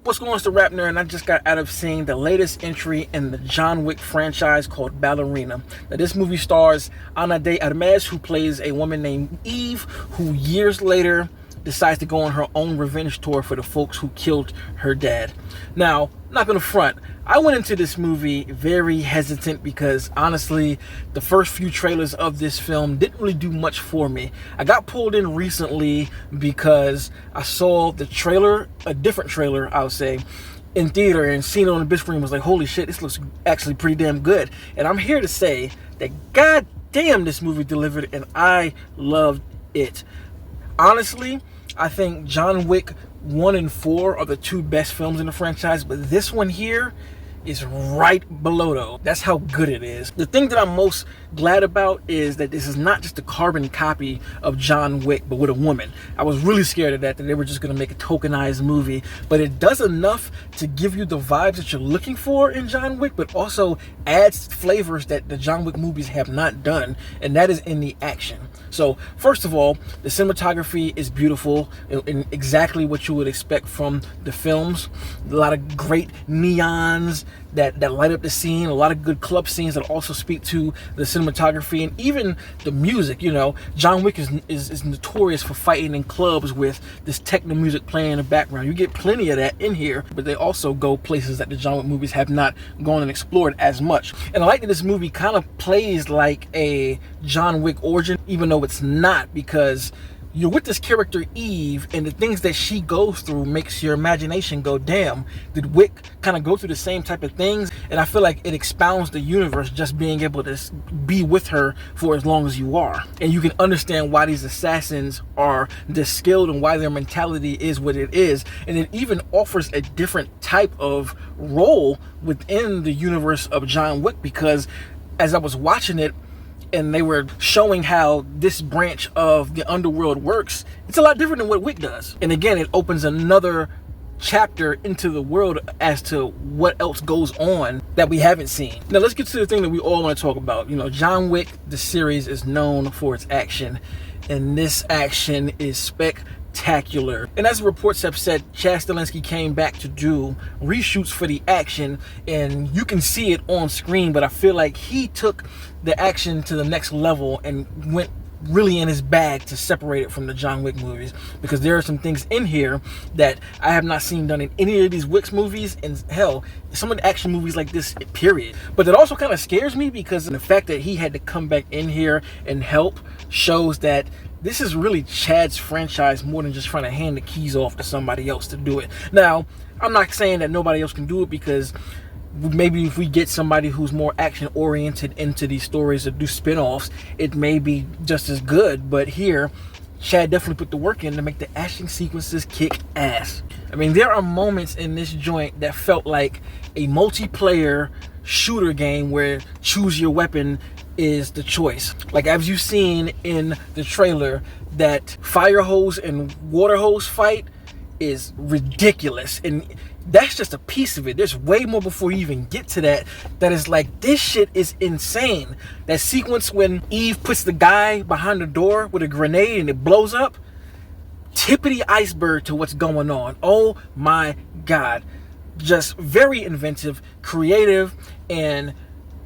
What's going on, it's the RapNerd, and I just got out of seeing the latest entry in the John Wick franchise called Ballerina. Now, this movie stars Ana de Armas, who plays a woman named Eve, who years later decides to go on her own revenge tour for the folks who killed her dad. Now, not gonna front, I went into this movie very hesitant because honestly, the first few trailers of this film didn't really do much for me. I got pulled in recently because I saw the trailer, a different trailer, I would say, in theater, and seeing it on the big screen was like, holy shit, this looks actually pretty damn good. And I'm here to say that god damn, this movie delivered, and I loved it. Honestly, I think John Wick 1 and 4 are the two best films in the franchise, but this one here is right below though. That's how good it is. The thing that I'm most glad about is that this is not just a carbon copy of John Wick, but with a woman. I was really scared of that they were just gonna make a tokenized movie, but it does enough to give you the vibes that you're looking for in John Wick, but also adds flavors that the John Wick movies have not done, and that is in the action. So first of all, the cinematography is beautiful and exactly what you would expect from the films. A lot of great neons that light up the scene, a lot of good club scenes that also speak to the cinematography, and even the music. You know, John Wick is notorious for fighting in clubs with this techno music playing in the background. You get plenty of that in here, but they also go places that the John Wick movies have not gone and explored as much. And I like that this movie kind of plays like a John Wick origin, even though it's not, because you're with this character Eve, and the things that she goes through makes your imagination go, damn, did Wick kind of go through the same type of things? And I feel like it expounds the universe just being able to be with her for as long as you are. And you can understand why these assassins are this skilled and why their mentality is what it is. And it even offers a different type of role within the universe of John Wick, because as I was watching it, and they were showing how this branch of the underworld works, it's a lot different than what Wick does. And again, it opens another chapter into the world as to what else goes on that we haven't seen. Now let's get to the thing that we all want to talk about. You know, John Wick, the series, is known for its action, and this action is spectacular. And as the reports have said, Chad Stahelski came back to do reshoots for the action, and you can see it on screen, but I feel like he took the action to the next level and went really in his bag to separate it from the John Wick movies, because there are some things in here that I have not seen done in any of these Wick movies, and hell, some of the action movies like this, period. But it also kind of scares me because of the fact that he had to come back in here and help shows that this is really Chad's franchise more than just trying to hand the keys off to somebody else to do it. Now, I'm not saying that nobody else can do it, because maybe if we get somebody who's more action oriented into these stories or do spin-offs, it may be just as good. But here, Chad definitely put the work in to make the action sequences kick ass. I mean, there are moments in this joint that felt like a multiplayer shooter game where choose your weapon is the choice. Like, as you've seen in the trailer, that fire hose and water hose fight is ridiculous, and that's just a piece of it. There's way more before you even get to that is like, this shit is insane. That sequence when Eve puts the guy behind the door with a grenade and it blows up, tippity iceberg to what's going on. Oh my god, just very inventive, creative, and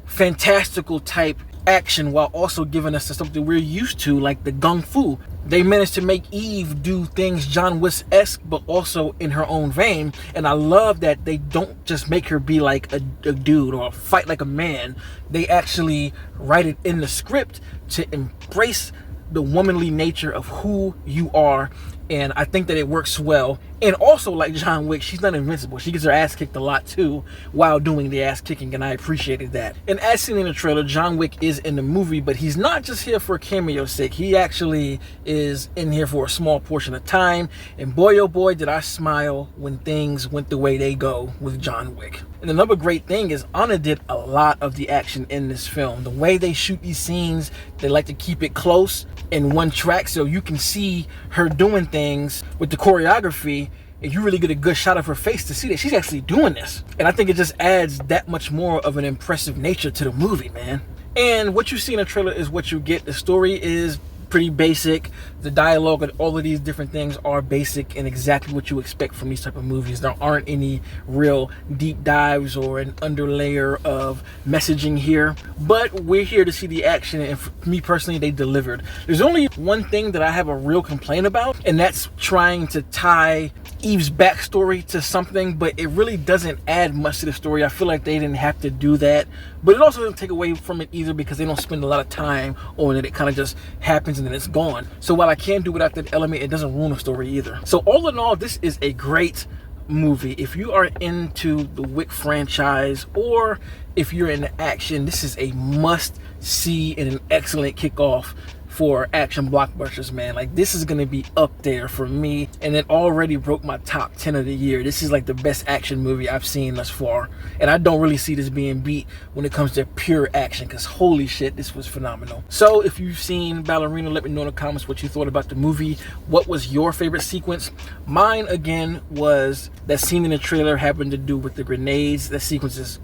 fantastical type action, while also giving us something we're used to, like the gung fu. They managed to make Eve do things John Wick-esque, but also in her own vein. And I love that they don't just make her be like a dude or fight like a man. They actually write it in the script to embrace the womanly nature of who you are, and I think that it works well. And also, like John Wick, she's not invincible. She gets her ass kicked a lot too while doing the ass kicking, and I appreciated that. And as seen in the trailer, John Wick is in the movie, but he's not just here for cameo's sake. He actually is in here for a small portion of time, and boy oh boy did I smile when things went the way they go with John Wick. And another great thing is Anna did a lot of the action in this film. The way they shoot these scenes, they like to keep it close in one track, so you can see her doing things with the choreography, and you really get a good shot of her face to see that she's actually doing this. And I think it just adds that much more of an impressive nature to the movie, man. And what you see in the trailer is what you get. The story is pretty basic. The dialogue and all of these different things are basic and exactly what you expect from these type of movies. There aren't any real deep dives or an underlayer of messaging here, but we're here to see the action, and for me personally, they delivered. There's only one thing that I have a real complaint about, and that's trying to tie Eve's backstory to something, but it really doesn't add much to the story. I feel like they didn't have to do that, but it also doesn't take away from it either, because they don't spend a lot of time on it. It kind of just happens and then it's gone. So while I can do without that element, it doesn't ruin the story either. So all in all, this is a great movie. If you are into the Wick franchise, or if you're into action, this is a must see and an excellent kickoff for action blockbusters, man. Like, this is gonna be up there for me, and it already broke my top 10 of the year. This is like the best action movie I've seen thus far, and I don't really see this being beat when it comes to pure action, because holy shit, this was phenomenal. So if you've seen Ballerina, let me know in the comments what you thought about the movie. What was your favorite sequence? Mine, again, was that scene in the trailer having to do with the grenades. That sequence is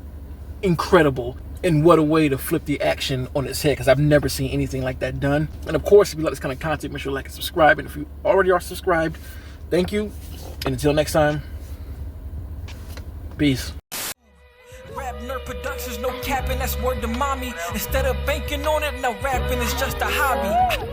incredible, and what a way to flip the action on its head, because I've never seen anything like that done. And of course, if you like this kind of content, make sure to like and subscribe. And if you already are subscribed, thank you. And until next time, peace. RapNerd Productions, no capping, that's word to mommy. Instead of banking on it, now rapping is just a hobby.